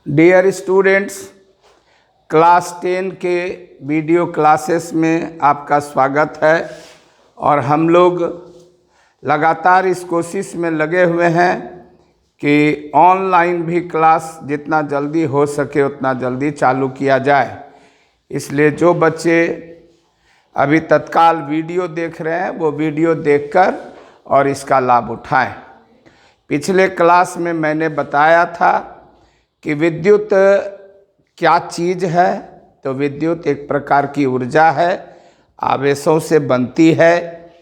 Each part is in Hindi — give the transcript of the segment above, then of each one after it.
डियर स्टूडेंट्स, क्लास 10 के वीडियो क्लासेस में आपका स्वागत है। और हम लोग लगातार इस कोशिश में लगे हुए हैं कि ऑनलाइन भी क्लास जितना जल्दी हो सके उतना जल्दी चालू किया जाए। इसलिए जो बच्चे अभी तत्काल वीडियो देख रहे हैं वो वीडियो देखकर और इसका लाभ उठाएं। पिछले क्लास में मैंने बताया था कि विद्युत क्या चीज़ है। तो विद्युत एक प्रकार की ऊर्जा है, आवेशों से बनती है।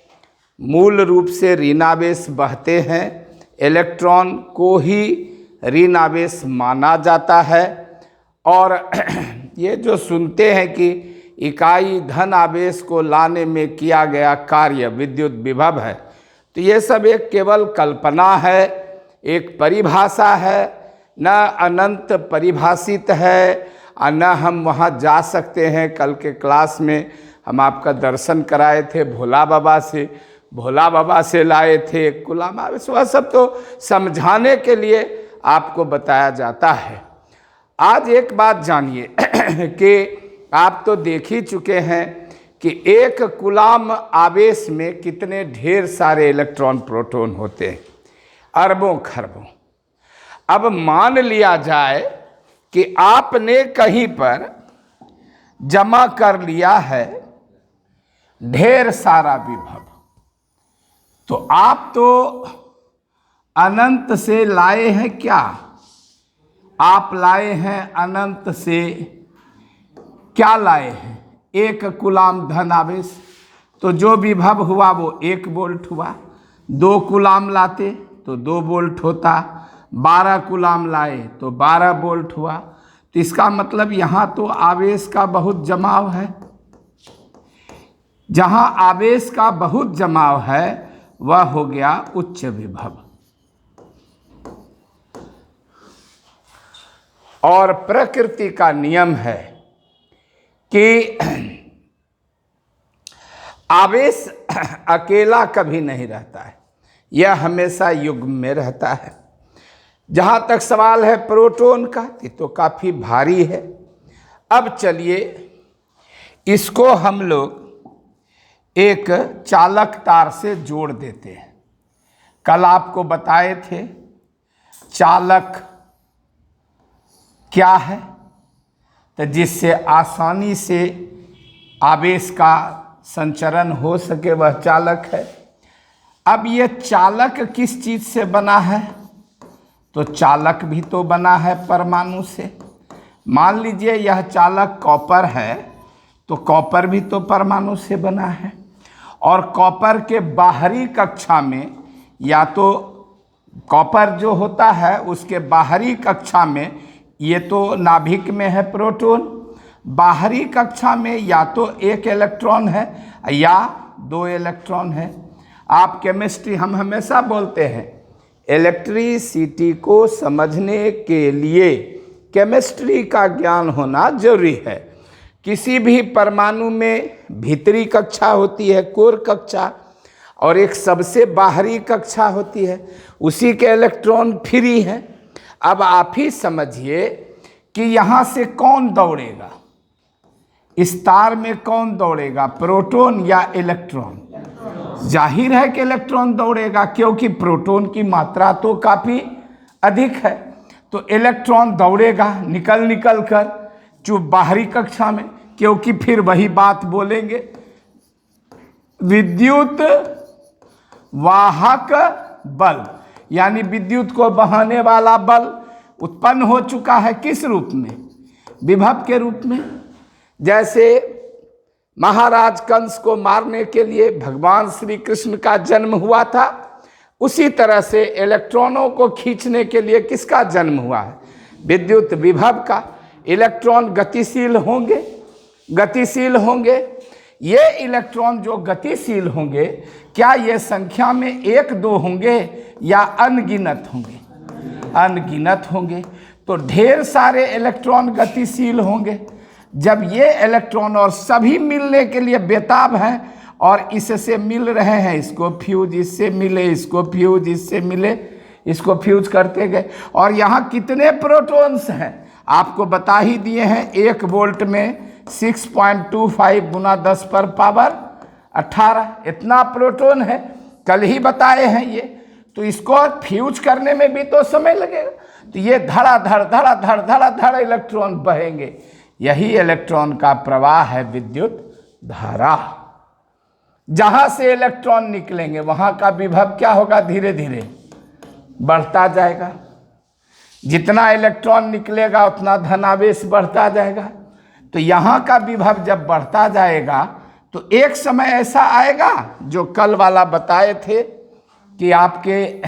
मूल रूप से ऋणावेश बहते हैं। इलेक्ट्रॉन को ही ऋणावेश माना जाता है। और ये जो सुनते हैं कि इकाई धन आवेश को लाने में किया गया कार्य विद्युत विभव है, तो ये सब एक केवल कल्पना है, एक परिभाषा है, न अनंत परिभाषित है और न हम वहाँ जा सकते हैं। कल के क्लास में हम आपका दर्शन कराए थे भोला बाबा से लाए थे गुलाम आवेश। वह सब तो समझाने के लिए आपको बताया जाता है। आज एक बात जानिए कि आप तो देख ही चुके हैं कि एक कूलाम आवेश में कितने ढेर सारे इलेक्ट्रॉन प्रोटॉन होते हैं, अरबों खरबों। अब मान लिया जाए कि आपने कहीं पर जमा कर लिया है ढेर सारा विभव, तो आप तो अनंत से लाए हैं। क्या आप लाए हैं? अनंत से क्या लाए हैं? एक कूलाम धन आवेश। तो जो विभव हुआ वो 1 वोल्ट हुआ। 2 कूलाम लाते तो 2 वोल्ट होता। 12 कूलाम लाए तो 12 वोल्ट हुआ। तो इसका मतलब यहाँ तो आवेश का बहुत जमाव है। जहाँ आवेश का बहुत जमाव है वह हो गया उच्च विभव। और प्रकृति का नियम है कि आवेश अकेला कभी नहीं रहता है, यह हमेशा युग्म में रहता है। जहाँ तक सवाल है प्रोटॉन का, तो काफ़ी भारी है। अब चलिए इसको हम लोग एक चालक तार से जोड़ देते हैं। कल आपको बताए थे चालक क्या है, तो जिससे आसानी से आवेश का संचरण हो सके वह चालक है। अब ये चालक किस चीज़ से बना है? तो चालक भी तो बना है परमाणु से। मान लीजिए यह चालक कॉपर है, तो कॉपर भी तो परमाणु से बना है। और कॉपर के बाहरी कक्षा में, या तो कॉपर जो होता है उसके बाहरी कक्षा में, ये तो नाभिक में है प्रोटॉन, बाहरी कक्षा में या तो 1 इलेक्ट्रॉन है या 2 इलेक्ट्रॉन है। आप केमिस्ट्री, हम हमेशा बोलते हैं इलेक्ट्रिसिटी को समझने के लिए केमिस्ट्री का ज्ञान होना जरूरी है। किसी भी परमाणु में भीतरी कक्षा होती है, कोर कक्षा, और एक सबसे बाहरी कक्षा होती है, उसी के इलेक्ट्रॉन फ्री हैं। अब आप ही समझिए कि यहाँ से कौन दौड़ेगा, इस तार में कौन दौड़ेगा, प्रोटॉन या इलेक्ट्रॉन? जाहिर है कि इलेक्ट्रॉन दौड़ेगा, क्योंकि प्रोटॉन की मात्रा तो काफ़ी अधिक है। तो इलेक्ट्रॉन दौड़ेगा निकल कर जो बाहरी कक्षा में, क्योंकि फिर वही बात बोलेंगे, विद्युत वाहक बल, यानी विद्युत को बहाने वाला बल उत्पन्न हो चुका है। किस रूप में? विभव के रूप में। जैसे महाराज कंस को मारने के लिए भगवान श्री कृष्ण का जन्म हुआ था, उसी तरह से इलेक्ट्रॉनों को खींचने के लिए किसका जन्म हुआ है? विद्युत विभव का। इलेक्ट्रॉन गतिशील होंगे। ये इलेक्ट्रॉन जो गतिशील होंगे, क्या ये संख्या में 1 2 होंगे या अनगिनत होंगे? अनगिनत होंगे। तो ढेर सारे इलेक्ट्रॉन गतिशील होंगे। जब ये इलेक्ट्रॉन और सभी मिलने के लिए बेताब हैं और इससे मिल रहे हैं, इसको फ्यूज इससे मिले, इसको फ्यूज इससे मिले, इसको फ्यूज करते गए। और यहाँ कितने प्रोटॉन्स हैं? आपको बता ही दिए हैं 1 वोल्ट में 6.25 गुना 10 पर पावर 18 इतना प्रोटॉन है। कल ही बताए हैं ये, तो इसको फ्यूज करने में भी तो समय लगेगा। तो ये धड़ाधड़ इलेक्ट्रॉन बहेंगे। यही इलेक्ट्रॉन का प्रवाह है विद्युत धारा। जहां से इलेक्ट्रॉन निकलेंगे वहां का विभव क्या होगा, धीरे धीरे बढ़ता जाएगा। जितना इलेक्ट्रॉन निकलेगा उतना धनावेश बढ़ता जाएगा। तो यहाँ का विभव जब बढ़ता जाएगा तो एक समय ऐसा आएगा जो कल वाला बताए थे कि आपके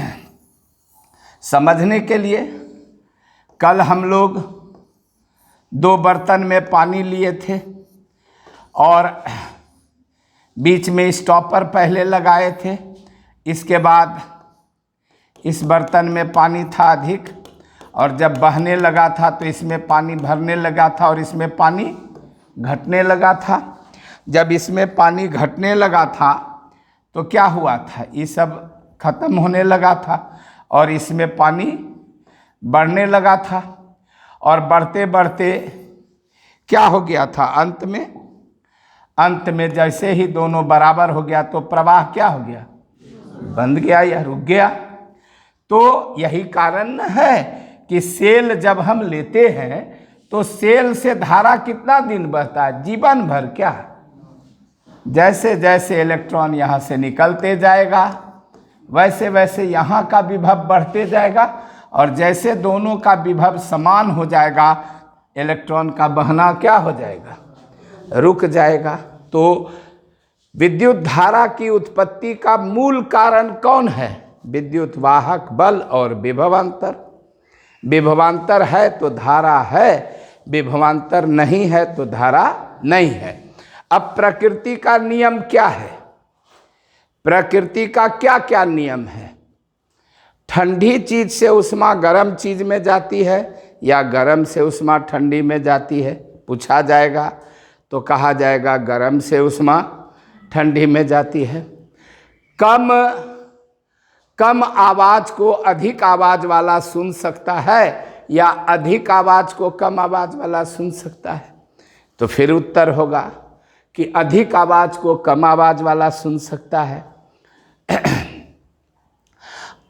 समझने के लिए, कल हम लोग 2 बर्तन में पानी लिए थे और बीच में स्टॉपर पहले लगाए थे। इसके बाद इस बर्तन में पानी था अधिक और जब बहने लगा था तो इसमें पानी भरने लगा था और इसमें पानी घटने लगा था। जब इसमें पानी घटने लगा था तो क्या हुआ था, ये सब खत्म होने लगा था और इसमें पानी बढ़ने लगा था। और बढ़ते बढ़ते क्या हो गया था, अंत में जैसे ही दोनों बराबर हो गया तो प्रवाह क्या हो गया, बंद गया या रुक गया। तो यही कारण है कि सेल जब हम लेते हैं तो सेल से धारा कितना दिन बहता है, जीवन भर। क्या, जैसे जैसे इलेक्ट्रॉन यहाँ से निकलते जाएगा वैसे वैसे यहाँ का विभव बढ़ते जाएगा और जैसे दोनों का विभव समान हो जाएगा इलेक्ट्रॉन का बहना क्या हो जाएगा, रुक जाएगा। तो विद्युत धारा की उत्पत्ति का मूल कारण कौन है, विद्युत वाहक बल और विभवांतर। विभवांतर है तो धारा है, विभवांतर नहीं है तो धारा नहीं है। अब प्रकृति का नियम क्या है, प्रकृति का क्या क्या नियम है। ठंडी चीज से उष्मा गर्म चीज में जाती है या गर्म से उष्मा ठंडी में जाती है, पूछा जाएगा तो कहा जाएगा गर्म से उष्मा ठंडी में जाती है। कम आवाज को अधिक आवाज वाला सुन सकता है या अधिक आवाज को कम आवाज वाला सुन सकता है, तो फिर उत्तर होगा कि अधिक आवाज को कम आवाज वाला सुन सकता है।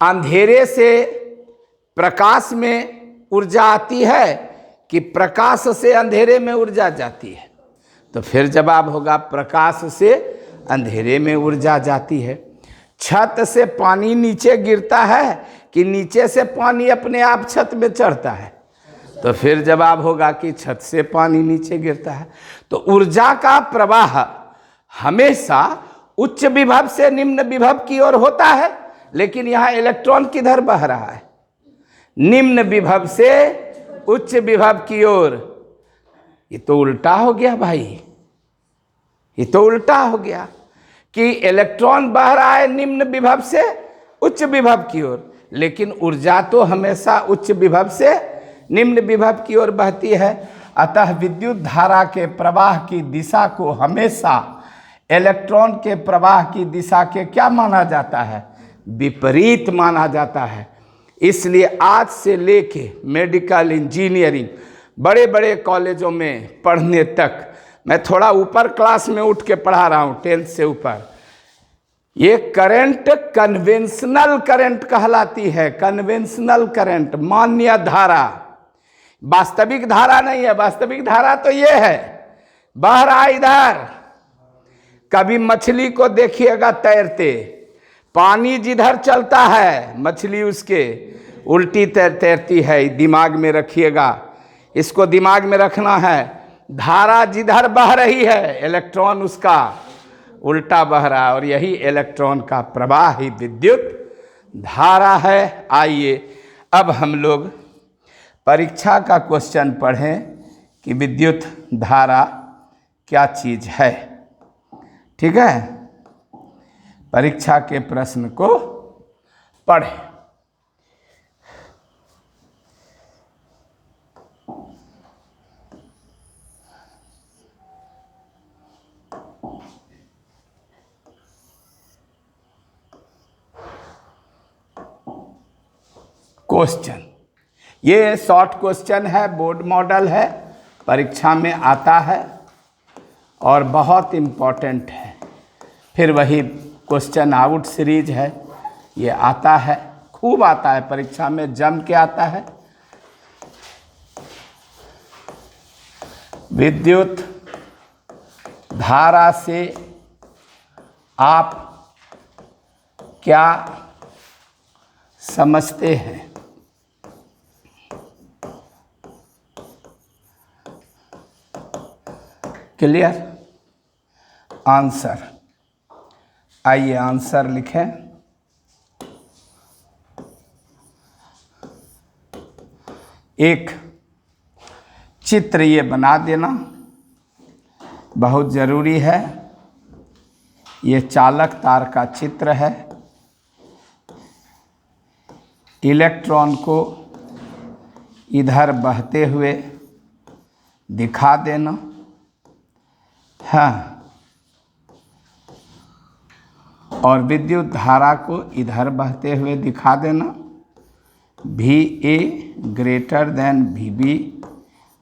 अंधेरे से प्रकाश में ऊर्जा आती है कि प्रकाश से अंधेरे में ऊर्जा जाती है, तो फिर जवाब होगा प्रकाश से अंधेरे में ऊर्जा जाती है। छत से पानी नीचे गिरता है कि नीचे से पानी अपने आप छत में चढ़ता है, तो फिर जवाब होगा कि छत से पानी नीचे गिरता है। तो ऊर्जा का प्रवाह हमेशा उच्च विभव से निम्न विभव की ओर होता है, लेकिन यहाँ इलेक्ट्रॉन किधर बह रहा है, निम्न विभव से उच्च विभव की ओर। ये तो उल्टा हो गया भाई, ये तो उल्टा हो गया कि इलेक्ट्रॉन बह रहा है निम्न विभव से उच्च विभव की ओर, लेकिन ऊर्जा तो हमेशा उच्च विभव से निम्न विभव की ओर बहती है। अतः विद्युत धारा के प्रवाह की दिशा को हमेशा इलेक्ट्रॉन के प्रवाह की दिशा के क्या माना जाता है, विपरीत माना जाता है। इसलिए आज से लेके मेडिकल इंजीनियरिंग बड़े बड़े कॉलेजों में पढ़ने तक, मैं थोड़ा ऊपर क्लास में उठ के पढ़ा रहा हूँ 10th से ऊपर, ये करंट कन्वेंशनल करंट कहलाती है। कन्वेंशनल करंट, मान्य धारा, वास्तविक धारा नहीं है। वास्तविक धारा तो ये है, बह रहा इधर। कभी मछली को देखिएगा तैरते, पानी जिधर चलता है मछली उसके उल्टी तैरती है। दिमाग में रखिएगा, इसको दिमाग में रखना है। धारा जिधर बह रही है इलेक्ट्रॉन उसका उल्टा बह रहा है, और यही इलेक्ट्रॉन का प्रवाह ही विद्युत धारा है। आइए अब हम लोग परीक्षा का क्वेश्चन पढ़ें कि विद्युत धारा क्या चीज़ है। ठीक है, परीक्षा के प्रश्न को पढ़ें। क्वेश्चन, ये शॉर्ट क्वेश्चन है, बोर्ड मॉडल है, परीक्षा में आता है और बहुत इम्पोर्टेंट है। फिर वही क्वेश्चन आउट सीरीज है, ये आता है, खूब आता है, परीक्षा में जम के आता है। विद्युत धारा से आप क्या समझते हैं? क्लियर? आंसर, आइए आंसर लिखें। एक चित्र ये बना देना बहुत ज़रूरी है। ये चालक तार का चित्र है। इलेक्ट्रॉन को इधर बहते हुए दिखा देना। हाँ, और विद्युत धारा को इधर बहते हुए दिखा देना। VA ग्रेटर देन VB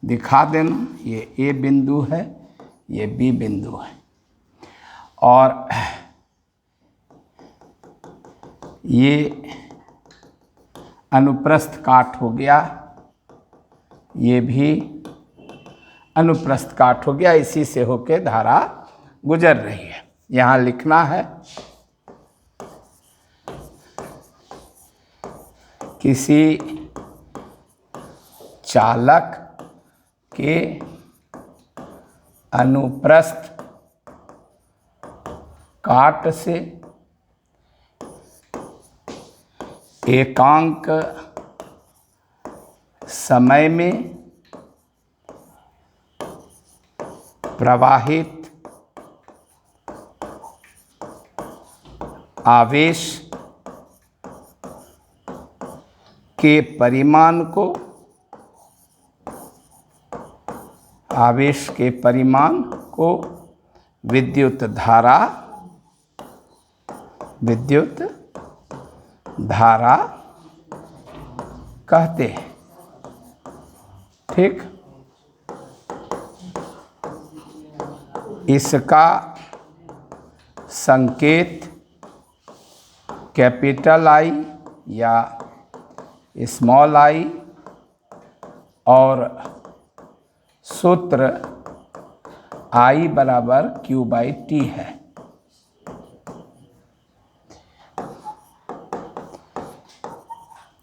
दिखा देना। ये A बिंदु है, ये B बिंदु है, और ये अनुप्रस्थ काट हो गया, ये भी अनुप्रस्थ काट हो गया। इसी से होके धारा गुजर रही है। यहाँ लिखना है किसी चालक के अनुप्रस्थ काट से एकांक समय में प्रवाहित आवेश के परिमाण को, आवेश के परिमाण को विद्युत धारा कहते हैं। ठीक, इसका संकेत कैपिटल I या स्मॉल I और सूत्र I बराबर Q/T है।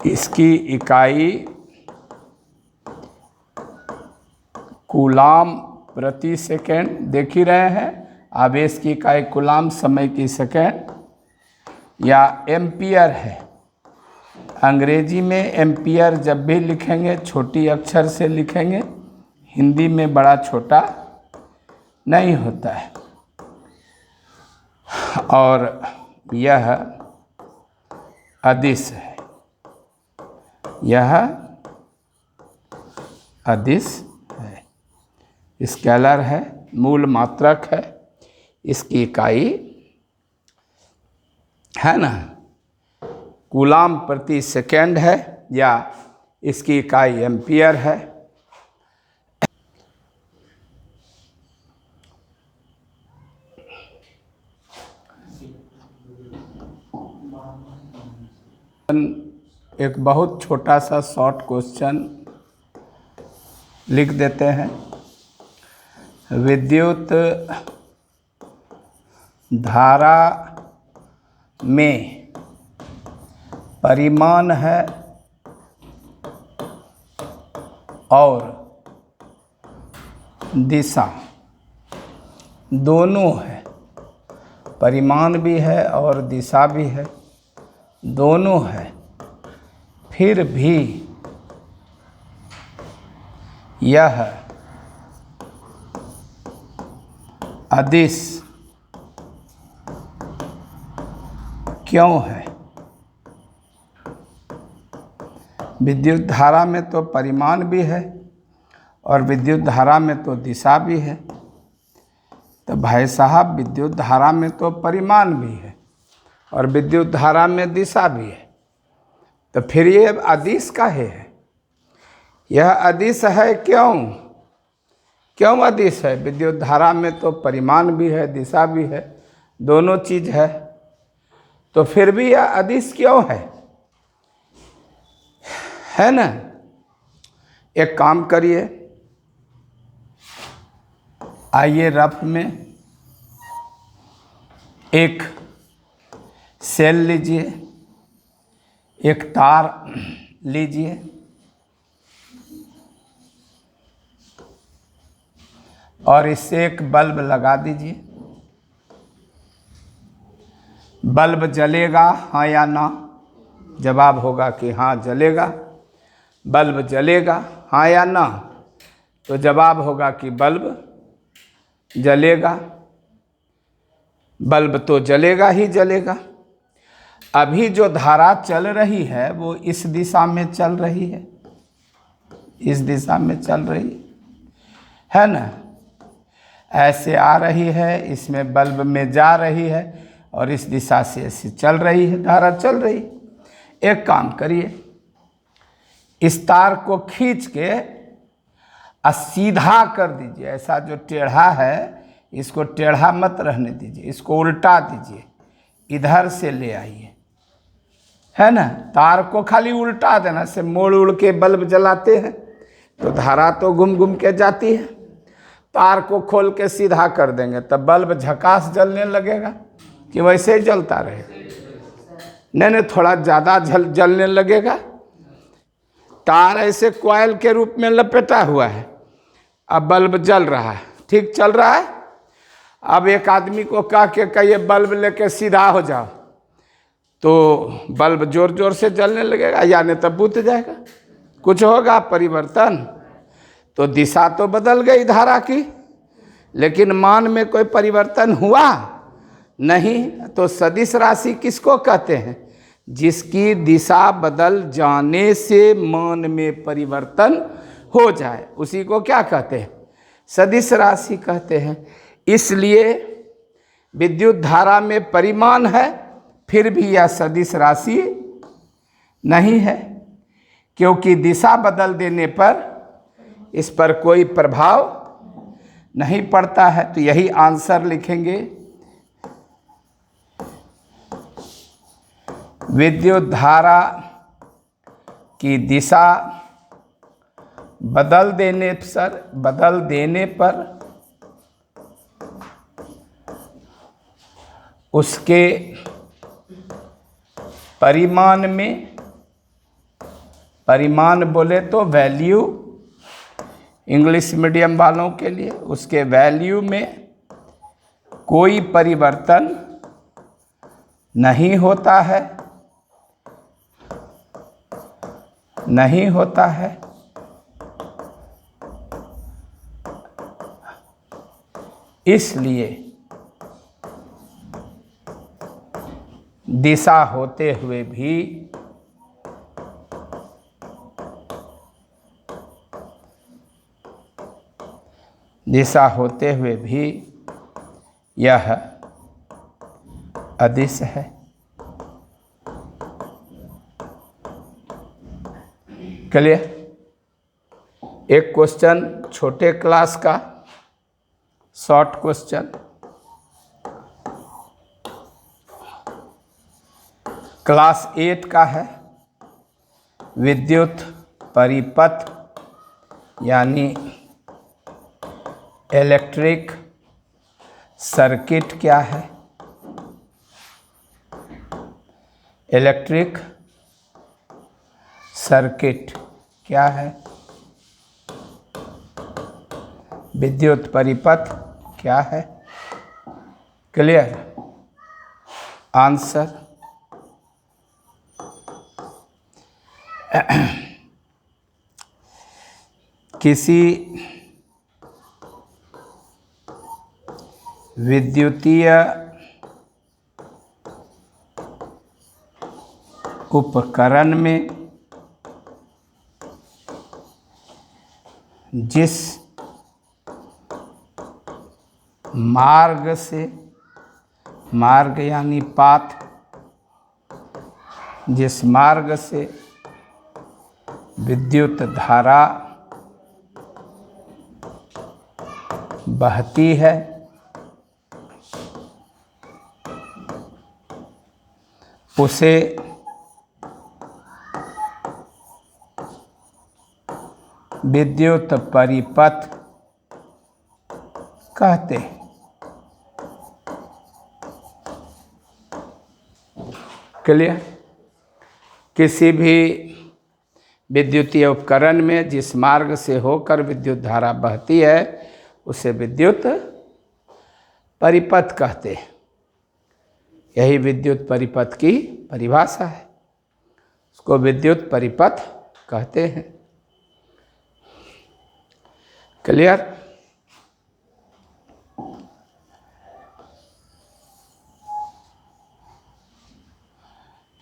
इसकी इकाई कूलाम प्रति सेकेंड देख ही रहे हैं। आवेश की इकाई कूलाम, समय की सेकेंड या एम्पियर है। अंग्रेजी में एम्पियर जब भी लिखेंगे छोटी अक्षर से लिखेंगे, हिंदी में बड़ा छोटा नहीं होता है। और यह अदिश है, यह अदिश है, स्केलर है, मूल मात्रक है। इसकी इकाई है ना कूलाम प्रति सेकेंड है, या इसकी इकाई एम्पियर है। एक बहुत छोटा सा शॉर्ट क्वेश्चन लिख देते हैं। विद्युत धारा में परिमाण है और दिशा दोनों है। परिमाण भी है और दिशा भी है, दोनों है। फिर भी यह अदिश क्यों है? विद्युत धारा में तो परिमाण भी है और विद्युत धारा में तो दिशा भी है। तो भाई साहब, विद्युत धारा में तो परिमाण भी है और विद्युत धारा में दिशा भी है, तो फिर ये अदिश काहे है? यह अदिश है क्यों? क्यों अदिश है? विद्युत धारा में तो परिमाण भी है, दिशा भी है, दोनों चीज है, तो फिर भी यह अदिश क्यों है ना? एक काम करिए, आइए रफ में एक सेल लीजिए, एक तार लीजिए, और इससे एक बल्ब लगा दीजिए। बल्ब जलेगा हाँ या ना? जवाब होगा कि हाँ जलेगा। बल्ब जलेगा हाँ या ना? तो जवाब होगा कि बल्ब जलेगा। बल्ब तो जलेगा ही जलेगा। अभी जो धारा चल रही है वो इस दिशा में चल रही है, इस दिशा में चल रही है ना? ऐसे आ रही है, इसमें बल्ब में जा रही है, और इस दिशा से ऐसे चल रही है, धारा चल रही है। एक काम करिए, इस तार को खींच के सीधा कर दीजिए। ऐसा जो टेढ़ा है इसको टेढ़ा मत रहने दीजिए, इसको उल्टा दीजिए, इधर से ले आइए, है ना? तार को खाली उल्टा देना, से मोड़ उड़ के बल्ब जलाते हैं तो धारा तो घूम घूम के जाती है। तार को खोल के सीधा कर देंगे तब बल्ब झकास जलने लगेगा कि वैसे ही जलता रहेगा? नहीं, थोड़ा ज़्यादा जलने लगेगा। तार ऐसे कॉइल के रूप में लपेटा हुआ है, अब बल्ब जल रहा है, ठीक चल रहा है। अब एक आदमी को कह के कहिए बल्ब लेके सीधा हो जाओ, तो बल्ब जोर जोर से जलने लगेगा, यानी तब बुझ जाएगा, कुछ होगा परिवर्तन? तो दिशा तो बदल गई धारा की, लेकिन मान में कोई परिवर्तन हुआ नहीं। तो सदिश राशि किसको कहते हैं? जिसकी दिशा बदल जाने से मान में परिवर्तन हो जाए, उसी को क्या कहते हैं? सदिश राशि कहते हैं। इसलिए विद्युत धारा में परिमाण है, फिर भी यह सदिश राशि नहीं है, क्योंकि दिशा बदल देने पर इस पर कोई प्रभाव नहीं पड़ता है। तो यही आंसर लिखेंगे, विद्युत धारा की दिशा बदल देने पर उसके परिमाण में, परिमाण बोले तो वैल्यू, इंग्लिश मीडियम वालों के लिए, उसके वैल्यू में कोई परिवर्तन नहीं होता है, नहीं होता है। इसलिए दिशा होते हुए भी यह अदिश है। क्लियर? एक क्वेश्चन छोटे क्लास का, शॉर्ट क्वेश्चन, क्लास 8 का है। विद्युत परिपथ यानी इलेक्ट्रिक सर्किट क्या है? इलेक्ट्रिक सर्किट क्या है? विद्युत परिपथ क्या है? क्लियर? आंसर किसी विद्युतीय उपकरण में जिस मार्ग से, मार्ग यानी पाथ, जिस मार्ग से विद्युत धारा बहती है, उसे विद्युत परिपथ कहते हैं। क्लियर? किसी भी विद्युतीय उपकरण में जिस मार्ग से होकर विद्युत धारा बहती है उसे विद्युत परिपथ कहते हैं। यही विद्युत परिपथ की परिभाषा है, उसको विद्युत परिपथ कहते हैं। क्लियर?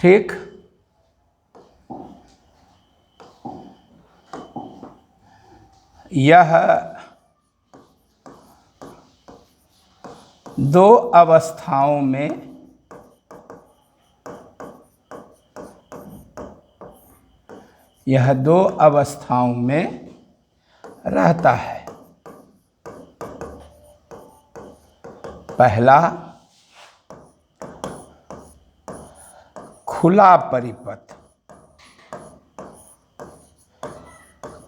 ठीक। यह दो अवस्थाओं में रहता है। पहला खुला परिपथ।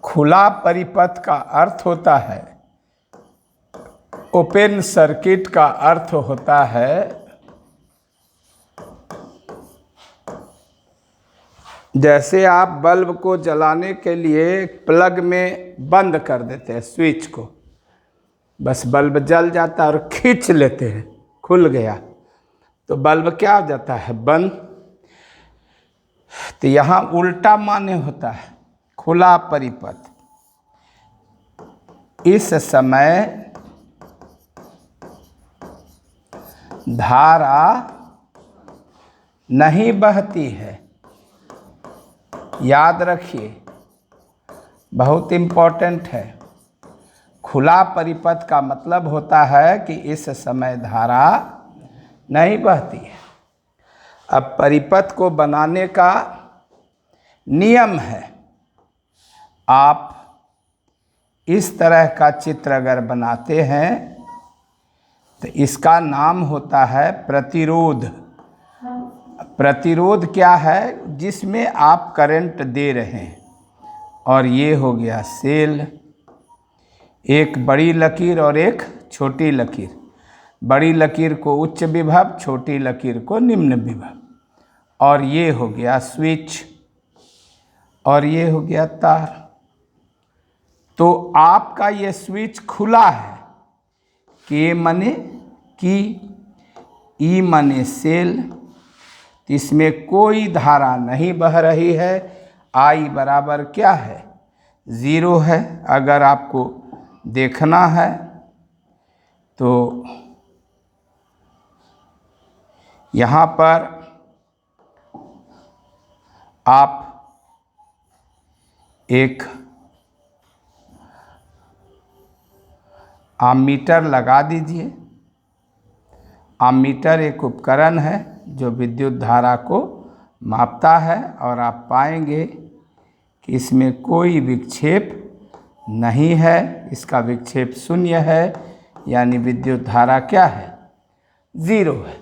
खुला परिपथ का अर्थ होता है, ओपन सर्किट का अर्थ होता है जैसे आप बल्ब को जलाने के लिए प्लग में बंद कर देते हैं स्विच को, बस बल्ब जल जाता है और खींच लेते हैं, खुल गया तो बल्ब क्या हो जाता है? बंद। तो यहाँ उल्टा माने होता है, खुला परिपथ। इस समय धारा नहीं बहती है। याद रखिए, बहुत इम्पोर्टेंट है। खुला परिपथ का मतलब होता है कि इस समय धारा नहीं बहती है। अब परिपथ को बनाने का नियम है, आप इस तरह का चित्र अगर बनाते हैं तो इसका नाम होता है प्रतिरोध। प्रतिरोध क्या है? जिसमें आप करंट दे रहे हैं। और ये हो गया सेल, एक बड़ी लकीर और एक छोटी लकीर। बड़ी लकीर को उच्च विभव, छोटी लकीर को निम्न विभव। और ये हो गया स्विच और ये हो गया तार। तो आपका ये स्विच खुला है। के माने की, ई माने सेल, इसमें कोई धारा नहीं बह रही है। आई बराबर क्या है? 0 है। अगर आपको देखना है तो यहाँ पर आप एक आममीटर लगा दीजिए। आममीटर एक उपकरण है जो विद्युत धारा को मापता है और आप पाएंगे कि इसमें कोई विक्षेप नहीं है। इसका विक्षेप 0 है, यानी विद्युत धारा क्या है? 0 है।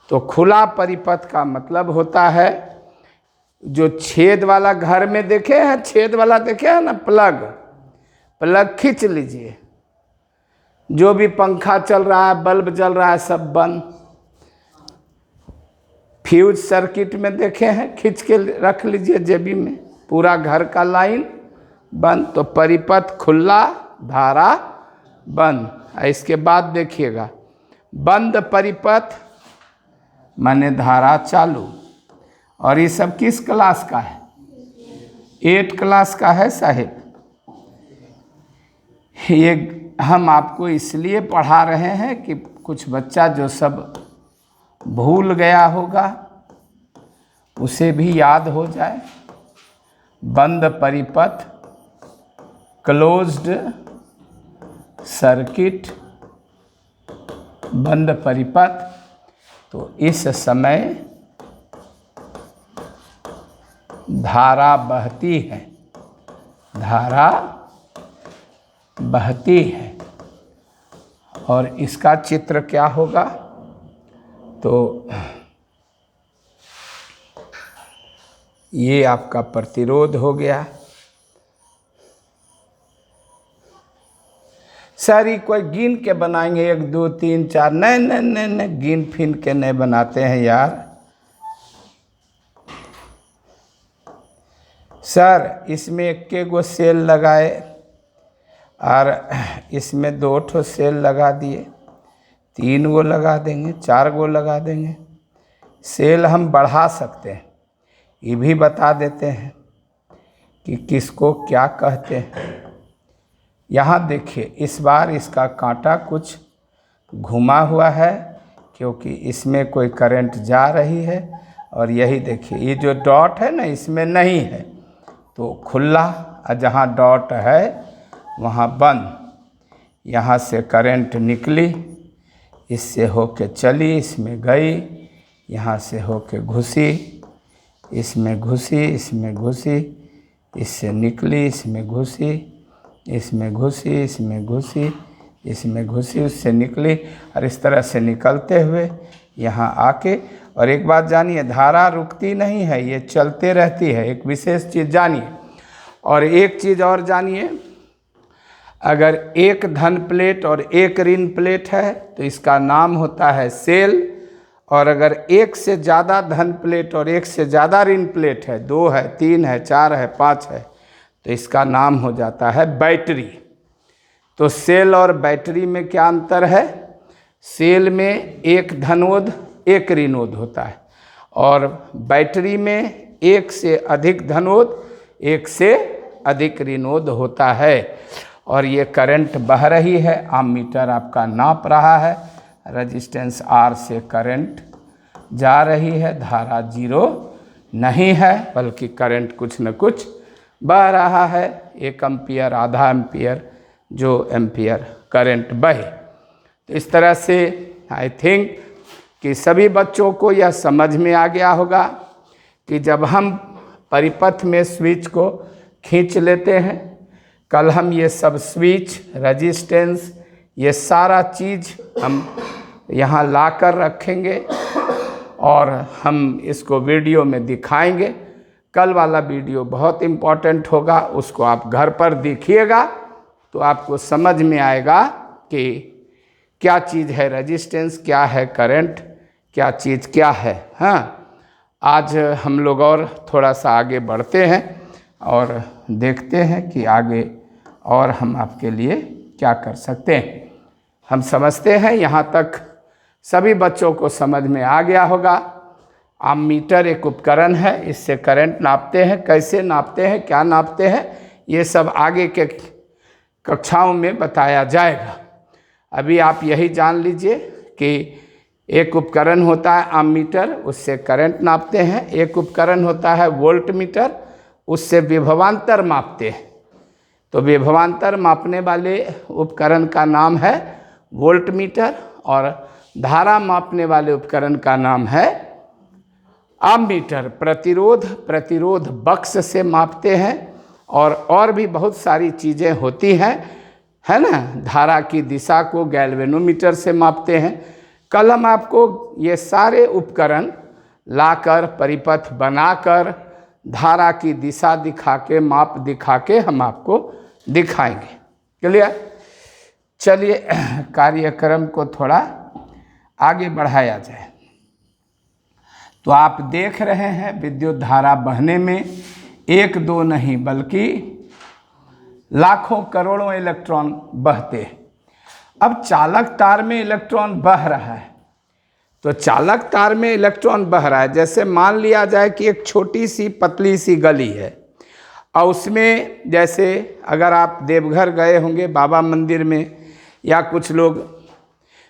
तो खुला परिपथ का मतलब होता है, जो छेद वाला घर में देखे हैं, छेद वाला देखे हैं ना, प्लग खींच लीजिए। जो भी पंखा चल रहा है, बल्ब जल रहा है, सब बंद। फ्यूज सर्किट में देखे हैं, खींच के रख लीजिए जेबी में, पूरा घर का लाइन बंद। तो परिपथ खुला, धारा बंद। इसके बाद देखिएगा, बंद परिपथ माने धारा चालू। और ये सब किस क्लास का है? 8 क्लास का है साहिब। ये हम आपको इसलिए पढ़ा रहे हैं कि कुछ बच्चा जो सब भूल गया होगा उसे भी याद हो जाए। बंद परिपथ, क्लोज्ड सर्किट, बंद परिपथ। तो इस समय धारा बहती है। धारा बहती है। और इसका चित्र क्या होगा, तो ये आपका प्रतिरोध हो गया। सारी कोई गिन के बनाएंगे 1 2 3 4, नहीं नहीं नहीं नहीं, गिन फिन के नहीं बनाते हैं यार। सर इसमें 1 गो सेल लगाए और इसमें 2 ठो सेल लगा दिए, 3 गो लगा देंगे, 4 गो लगा देंगे। सेल हम बढ़ा सकते हैं, ये भी बता देते हैं कि किसको क्या कहते हैं। यहाँ देखिए, इस बार इसका कांटा कुछ घुमा हुआ है क्योंकि इसमें कोई करंट जा रही है। और यही देखिए, ये जो डॉट है ना, इसमें नहीं है तो खुला, और जहाँ डॉट है वहाँ बंद। यहाँ से करंट निकली, इससे होके चली, इसमें गई, यहाँ से होके घुसी, इसमें घुसी, इसमें घुसी, इससे निकली, इसमें घुसी, इसमें घुसी, इसमें घुसी, इसमें घुसी, उससे निकली, और इस तरह से निकलते हुए यहाँ आके। और एक बात जानिए, धारा रुकती नहीं है, ये चलते रहती है, एक विशेष चीज़ जानिए। और एक चीज़ और जानिए, अगर एक धन प्लेट और एक ऋण प्लेट है तो इसका नाम होता है सेल। और अगर एक से ज़्यादा धन प्लेट और एक से ज़्यादा ऋण प्लेट है, 2 है, 3 है, 4 है, 5 है, तो इसका नाम हो जाता है बैटरी। तो सेल और बैटरी में क्या अंतर है? सेल में एक धनोद एक ऋणोद होता है, और बैटरी में एक से अधिक धनोद एक से अधिक ऋणोद होता है। और ये करंट बह रही है, एमीटर आपका नाप रहा है, रेजिस्टेंस R से करंट जा रही है, धारा 0 नहीं है बल्कि करंट कुछ न कुछ बह रहा है, 1 एम्पियर, आधा एम्पियर, जो एम्पियर करंट बहे। तो इस तरह से आई थिंक कि सभी बच्चों को यह समझ में आ गया होगा कि जब हम परिपथ में स्विच को खींच लेते हैं, कल हम ये सब स्विच, रेजिस्टेंस, ये सारा चीज़ हम यहाँ ला कर रखेंगे और हम इसको वीडियो में दिखाएंगे। कल वाला वीडियो बहुत इम्पॉर्टेंट होगा, उसको आप घर पर देखिएगा तो आपको समझ में आएगा कि क्या चीज़ है रेजिस्टेंस, क्या है करंट, क्या चीज़ क्या है। हाँ, आज हम लोग और थोड़ा सा आगे बढ़ते हैं और देखते हैं कि आगे और हम आपके लिए क्या कर सकते हैं। हम समझते हैं यहाँ तक सभी बच्चों को समझ में आ गया होगा। एमीटर एक उपकरण है, इससे करंट नापते हैं। कैसे नापते हैं, क्या नापते हैं, ये सब आगे के कक्षाओं में बताया जाएगा। अभी आप यही जान लीजिए कि एक उपकरण होता है एमीटर, उससे करंट नापते हैं। एक उपकरण होता है वोल्ट मीटर, उससे विभवांतर मापते हैं। तो विभवांतर मापने वाले उपकरण का नाम है वोल्ट मीटर, और धारा मापने वाले उपकरण का नाम है एमीटर। प्रतिरोध बक्स से मापते हैं, और भी बहुत सारी चीज़ें होती हैं, है ना। धारा की दिशा को गैल्वेनोमीटर से मापते हैं। कल हम आपको ये सारे उपकरण लाकर, परिपथ बनाकर, धारा की दिशा दिखा के, माप दिखा के हम आपको दिखाएंगे। क्लियर? चलिए कार्यक्रम को थोड़ा आगे बढ़ाया जाए। तो आप देख रहे हैं विद्युत धारा बहने में 1 2 नहीं बल्कि लाखों करोड़ों इलेक्ट्रॉन बहते हैं। अब चालक तार में इलेक्ट्रॉन बह रहा है, तो चालक तार में इलेक्ट्रॉन बह रहा है। जैसे मान लिया जाए कि एक छोटी सी पतली सी गली है, और उसमें जैसे अगर आप देवघर गए होंगे बाबा मंदिर में, या कुछ लोग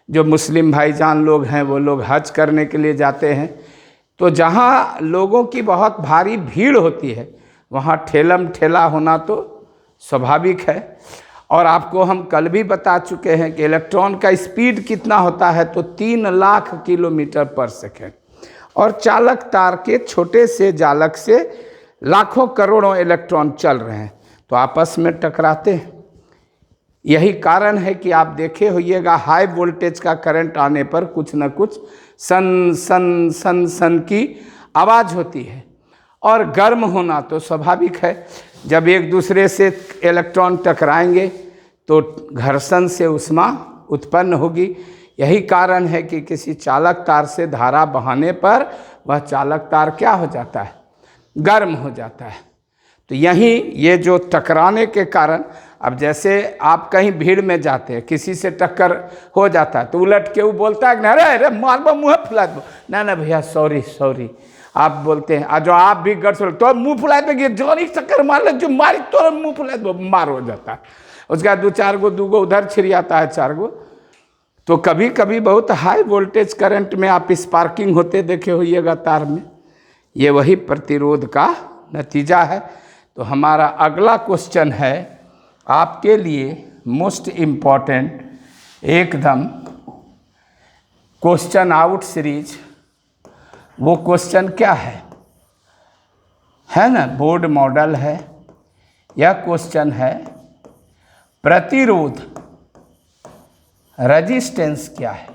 जो मुस्लिम भाईजान लोग हैं वो लोग हज करने के लिए जाते हैं, तो जहाँ लोगों की बहुत भारी भीड़ होती है वहाँ ठेलम ठेला होना तो स्वाभाविक है। और आपको हम कल भी बता चुके हैं कि इलेक्ट्रॉन का स्पीड कितना होता है, तो 3 लाख किलोमीटर पर सेकेंड। और चालक तार के छोटे से जालक से लाखों करोड़ों इलेक्ट्रॉन चल रहे हैं। तो आपस में टकराते हैं। यही कारण है कि आप देखे होइएगा हाई वोल्टेज का करंट आने पर कुछ न कुछ सन सन सन सन की आवाज़ होती है। और गर्म होना तो स्वाभाविक है, जब एक दूसरे से इलेक्ट्रॉन टकराएंगे तो घर्षण से ऊष्मा उत्पन्न होगी। यही कारण है कि किसी चालक तार से धारा बहाने पर वह चालक तार क्या हो जाता है, गर्म हो जाता है। तो यही ये जो टकराने के कारण, अब जैसे आप कहीं भीड़ में जाते हैं, किसी से टक्कर हो जाता है तो उलट के वो बोलता है अरे अरे मारबो मुँह फुला दो, ना भैया सॉरी सॉरी आप बोलते हैं। जो आप भी गड़ तो मुँह फुला देंगे, जोरी चक्कर मार ले जो मारी तो मुँह फुला दो, मार हो जाता है। उसका दो गो उधर छिड़ियाता है, 4 गो। तो कभी कभी बहुत हाई वोल्टेज करंट में आप स्पार्किंग होते देखे होइएगा तार में, ये वही प्रतिरोध का नतीजा है। तो हमारा अगला क्वेश्चन है आपके लिए मोस्ट इम्पॉर्टेंट, एकदम क्वेश्चन आउट सीरीज। वो क्वेश्चन क्या है ना, बोर्ड मॉडल है। यह क्वेश्चन है प्रतिरोध, रेजिस्टेंस क्या है,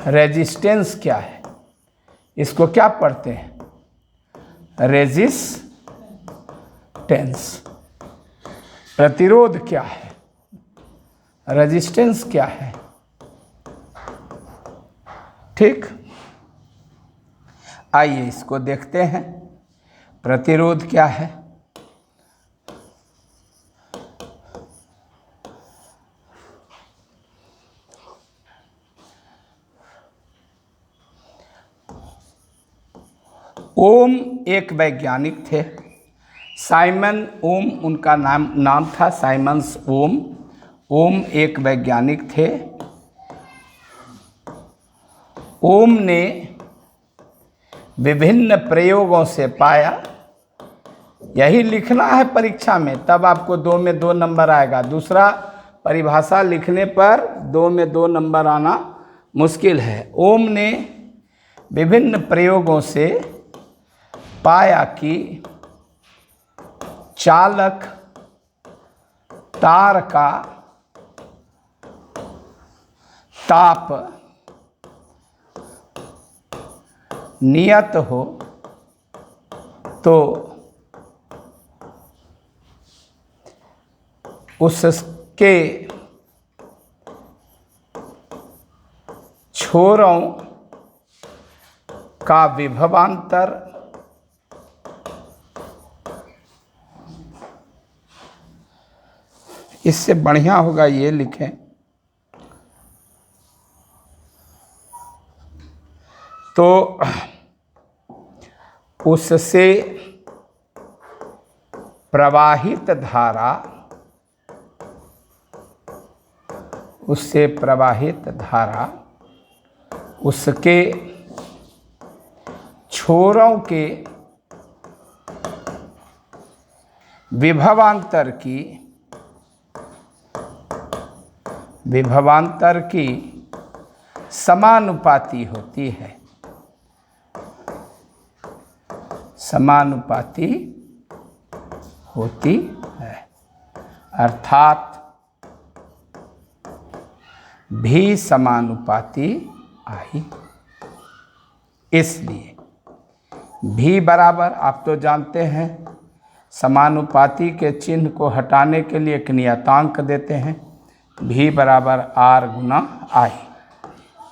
रेजिस्टेंस क्या है, इसको क्या पढ़ते हैं, रेजिस्टेंस। प्रतिरोध क्या है, रेजिस्टेंस क्या है, ठीक। आइए इसको देखते हैं, प्रतिरोध क्या है। ओम एक वैज्ञानिक थे, साइमन ओम उनका नाम था, साइमन्स ओम। ओम एक वैज्ञानिक थे। ओम ने विभिन्न प्रयोगों से पाया, यही लिखना है परीक्षा में, तब आपको 2 में 2 नंबर आएगा। दूसरा परिभाषा लिखने पर 2 में 2 नंबर आना मुश्किल है। ओम ने विभिन्न प्रयोगों से पाया कि चालक तार का ताप नियत हो तो उसके छोरों का विभवांतर इससे बढ़िया होगा ये लिखें, तो उससे प्रवाहित धारा, उससे प्रवाहित धारा उसके छोरों के विभवांतर की समानुपाती होती है, समानुपाती होती है। अर्थात भी समानुपाती आई। इसलिए भी बराबर, आप तो जानते हैं समानुपाती के चिन्ह को हटाने के लिए एक नियतांक देते हैं, भी बराबर आर गुना आई।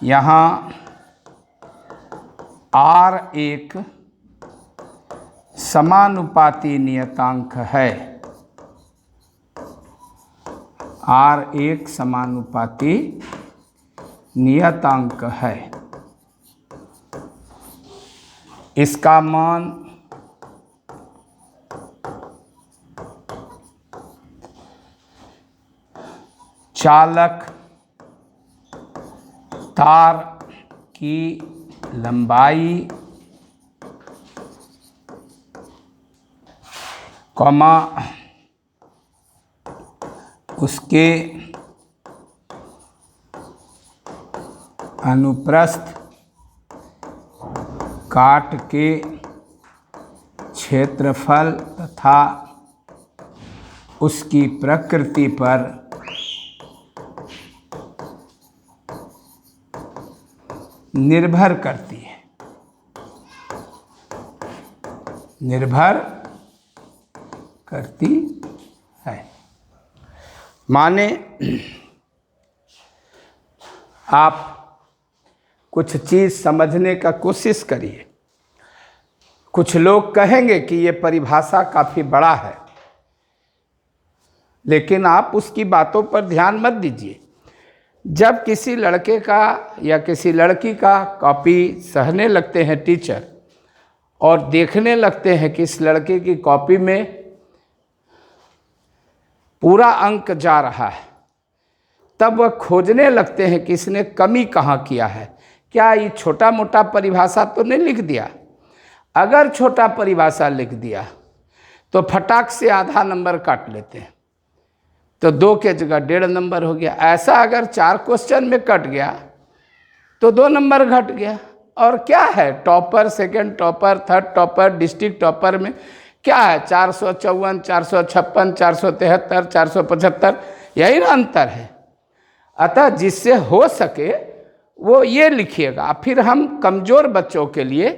यहाँ आर एक समानुपाती नियतांक है, आर एक समानुपाती नियतांक है। इसका मान चालक तार की लंबाई, कॉमा उसके अनुप्रस्थ काट के क्षेत्रफल तथा उसकी प्रकृति पर निर्भर करती है, निर्भर करती है। माने आप कुछ चीज़ समझने का कोशिश करिए। कुछ लोग कहेंगे कि ये परिभाषा काफ़ी बड़ा है, लेकिन आप उसकी बातों पर ध्यान मत दीजिए। जब किसी लड़के का या किसी लड़की का कॉपी सहने लगते हैं टीचर और देखने लगते हैं कि इस लड़के की कॉपी में पूरा अंक जा रहा है, तब वह खोजने लगते हैं कि इसने कमी कहाँ किया है। क्या ये छोटा मोटा परिभाषा तो नहीं लिख दिया? अगर छोटा परिभाषा लिख दिया तो फटाक से आधा नंबर काट लेते हैं, तो 2 के जगह 1.5 नंबर हो गया। ऐसा अगर 4 क्वेश्चन में कट गया तो 2 नंबर घट गया। और क्या है, topper, second topper, third topper, district topper में क्या है? 454, 456, 473, 475, यही ना अंतर है। अतः जिससे हो सके वो ये लिखिएगा। फिर हम कमज़ोर बच्चों के लिए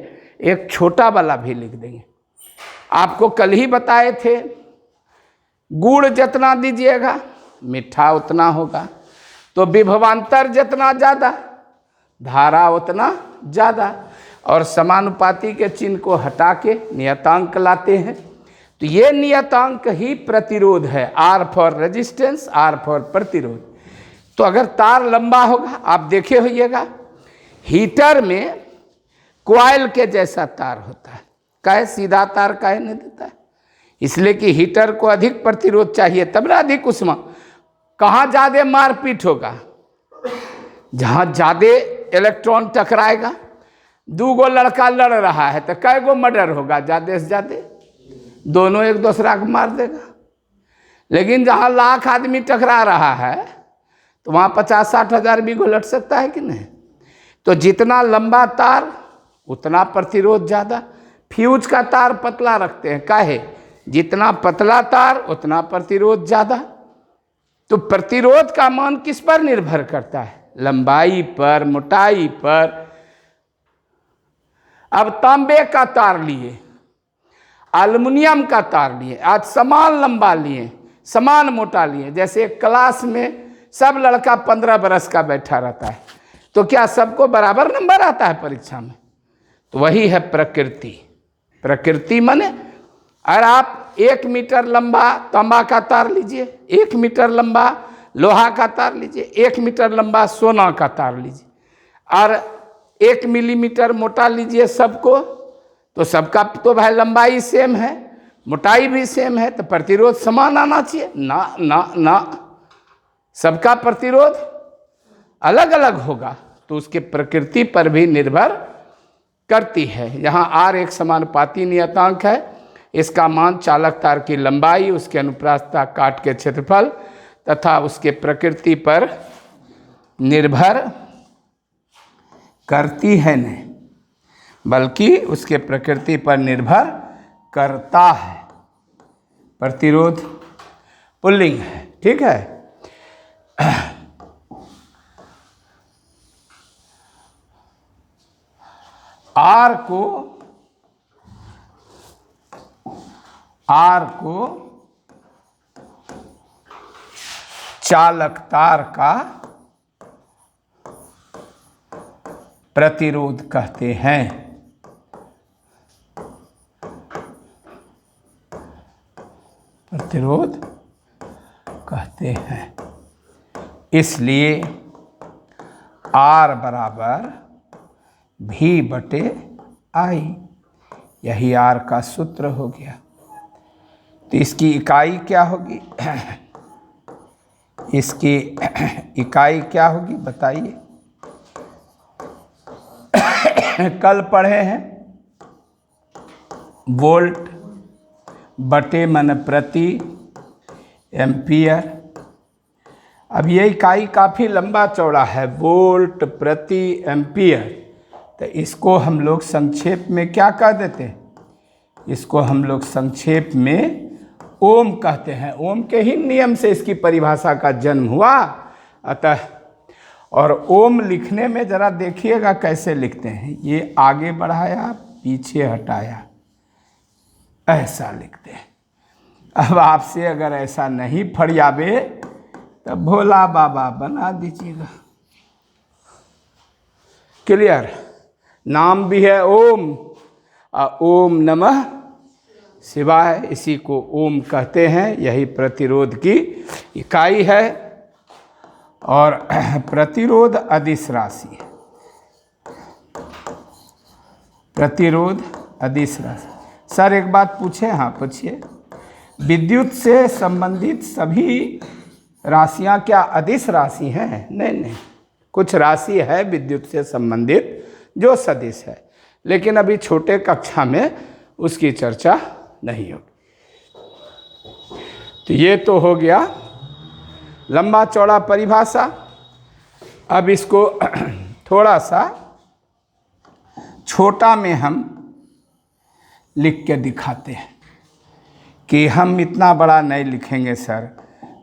एक छोटा वाला भी लिख देंगे। आपको कल ही बताए थे, गुड़ जितना दीजिएगा मीठा उतना होगा, तो विभवांतर जितना ज़्यादा धारा उतना ज़्यादा। और समानुपाती के चिन्ह को हटा के नियतांक लाते हैं, तो ये नियतांक ही प्रतिरोध है। R for resistance, R for प्रतिरोध। तो अगर तार लंबा होगा, आप देखे होइएगा हीटर में कॉइल के जैसा तार होता है। काहे सीधा तार काहे नहीं देता है? इसलिए कि हीटर को अधिक प्रतिरोध चाहिए, तब ना अधिक उष्मा। कहाँ ज़्यादा मारपीट होगा? जहाँ ज़्यादा इलेक्ट्रॉन टकराएगा। 2 गो लड़का लड़ रहा है तो कै गो मर्डर होगा? ज़्यादा से ज़्यादा दोनों एक दूसरा को मार देगा। लेकिन जहाँ लाख आदमी टकरा रहा है तो वहाँ 50-60 हज़ार भी घुलट सकता है कि नहीं? तो जितना लंबा तार उतना प्रतिरोध ज़्यादा। फ्यूज का तार पतला रखते हैं, काहे? जितना पतला तार उतना प्रतिरोध ज़्यादा। तो प्रतिरोध का मान किस पर निर्भर करता है? लंबाई पर, मोटाई पर। अब तांबे का तार लिए, एल्युमिनियम का तार लिए, आज समान लंबा लिए, समान मोटा लिए। जैसे एक क्लास में सब लड़का 15 बरस का बैठा रहता है, तो क्या सबको बराबर नंबर आता है परीक्षा में? तो वही है प्रकृति। प्रकृति माने, अगर आप 1 मीटर लंबा तांबा का तार लीजिए, 1 मीटर लंबा लोहा का तार लीजिए, 1 मीटर लंबा सोना का तार लीजिए, और 1 मिलीमीटर मोटा लीजिए सबको, तो सबका तो भाई लंबाई सेम है, मोटाई भी सेम है, तो प्रतिरोध समान आना चाहिए। ना ना ना, सबका प्रतिरोध अलग अलग होगा, तो उसके प्रकृति पर भी निर्भर करती है। यहाँ R एक समानुपाती नियतांक है। इसका मान चालक तार की लंबाई, उसके अनुप्रास्थता, काट के क्षेत्रफल तथा उसके प्रकृति पर निर्भर करती है नहीं, बल्कि उसके प्रकृति पर निर्भर करता है। प्रतिरोध पुल्लिंग है, ठीक है। R को चालक तार का प्रतिरोध कहते हैं। प्रतिरोध कहते हैं। इसलिए R बराबर V/I, यही R का सूत्र हो गया। तो इसकी इकाई क्या होगी? इसकी इकाई क्या होगी बताइए? कल पढ़े हैं वोल्ट बटे मन प्रति एम्पियर। अब ये इकाई काफ़ी लंबा चौड़ा है, वोल्ट प्रति एम्पियर। तो इसको हम लोग संक्षेप में क्या कह देते हैं? इसको हम लोग संक्षेप में ओम कहते हैं। ओम के ही नियम से इसकी परिभाषा का जन्म हुआ। अतः और ओम लिखने में ज़रा देखिएगा कैसे लिखते हैं। ये आगे बढ़ाया, पीछे हटाया, ऐसा लिखते हैं। अब आपसे अगर ऐसा नहीं फरियावे तब भोला बाबा बना दीजिएगा। क्लियर? नाम भी है ओम, ओम नमः शिवाय, इसी को ओम कहते हैं। यही प्रतिरोध की इकाई है। और प्रतिरोध अदिश राशि है। प्रतिरोध अदिश राशि। सर एक बात पूछे? हाँ पूछिए। विद्युत से संबंधित सभी राशियां क्या अदिश राशि हैं? नहीं, कुछ राशि है विद्युत से संबंधित जो सदिश है, लेकिन अभी छोटे कक्षा में उसकी चर्चा नहीं होगी। तो ये तो हो गया लंबा चौड़ा परिभाषा। अब इसको थोड़ा सा छोटा में हम लिख के दिखाते हैं कि हम इतना बड़ा नहीं लिखेंगे सर,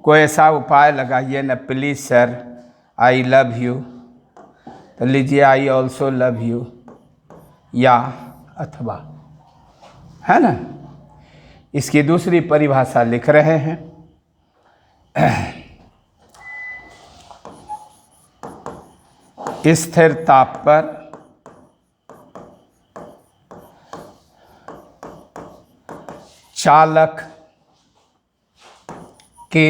कोई ऐसा उपाय लगाइए ना please sir. I love you, तो लीजिए आई ऑल्सो लव यू, या अथवा, है ना। इसकी दूसरी परिभाषा लिख रहे हैं। स्थिर ताप पर चालक के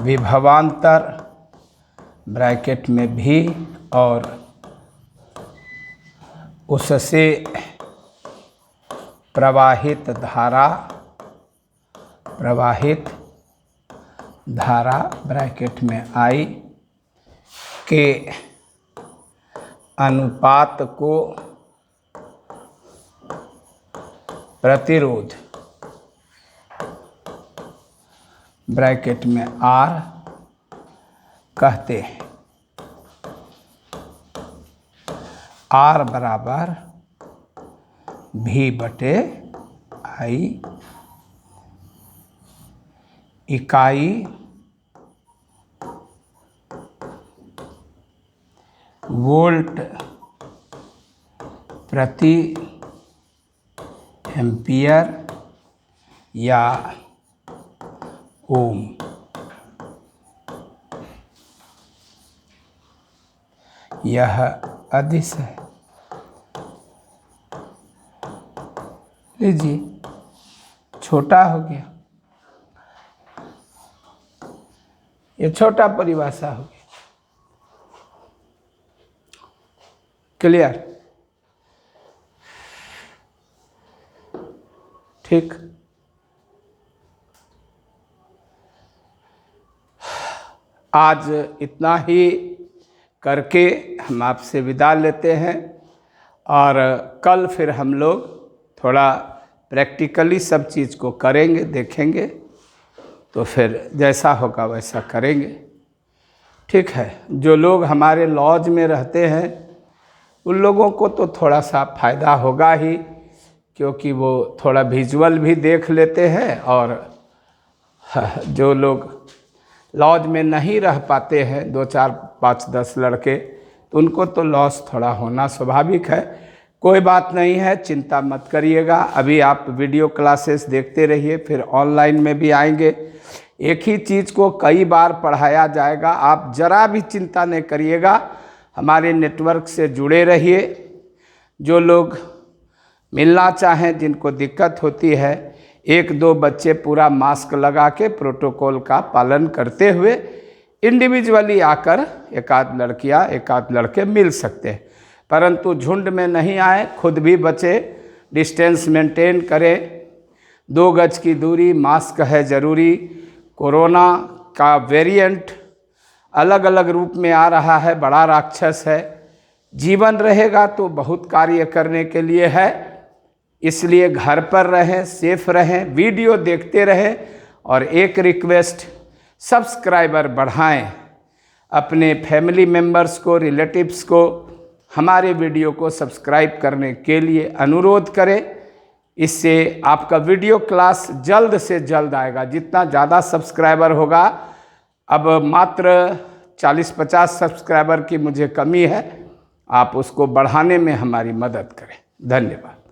विभवांतर ब्रैकेट में भी और उससे प्रवाहित धारा ब्रैकेट में आई के अनुपात को प्रतिरोध ब्रैकेट में आर कहते हैं। आर बराबर भी बटे आई, इकाई वोल्ट प्रति एम्पियर या ओम। यह अदिश है। लीजिए, छोटा हो गया, ये छोटा परिभाषा हो गया। क्लियर? ठीक। आज इतना ही करके हम आपसे विदा लेते हैं, और कल फिर हम लोग थोड़ा प्रैक्टिकली सब चीज़ को करेंगे, देखेंगे, तो फिर जैसा होगा वैसा करेंगे। ठीक है। जो लोग हमारे लॉज में रहते हैं उन लोगों को तो थोड़ा सा फ़ायदा होगा ही, क्योंकि वो थोड़ा विजुअल भी देख लेते हैं, और जो लोग लॉज में नहीं रह पाते हैं, 2 4 5 10 लड़के, तो उनको तो लॉस थोड़ा होना स्वाभाविक है। कोई बात नहीं है, चिंता मत करिएगा। अभी आप वीडियो क्लासेस देखते रहिए, फिर ऑनलाइन में भी आएंगे। एक ही चीज़ को कई बार पढ़ाया जाएगा। आप ज़रा भी चिंता नहीं करिएगा, हमारे नेटवर्क से जुड़े रहिए। जो लोग मिलना चाहें, जिनको दिक्कत होती है, 1-2 बच्चे पूरा मास्क लगा के प्रोटोकॉल का पालन करते हुए इंडिविजुअली आकर एक आध लड़कियां, एक आध लड़के मिल सकते हैं, परंतु झुंड में नहीं आए। खुद भी बचे, डिस्टेंस मेंटेन करें, 2 गज की दूरी, मास्क है ज़रूरी। कोरोना का वेरिएंट अलग अलग रूप में आ रहा है, बड़ा राक्षस है। जीवन रहेगा तो बहुत कार्य करने के लिए है, इसलिए घर पर रहें, सेफ रहें, वीडियो देखते रहें। और एक रिक्वेस्ट, सब्सक्राइबर बढ़ाएं, अपने फैमिली मेम्बर्स को, रिलेटिव्स को हमारे वीडियो को सब्सक्राइब करने के लिए अनुरोध करें। इससे आपका वीडियो क्लास जल्द से जल्द आएगा। जितना ज़्यादा सब्सक्राइबर होगा, अब मात्र 40-50 सब्सक्राइबर की मुझे कमी है, आप उसको बढ़ाने में हमारी मदद करें। धन्यवाद।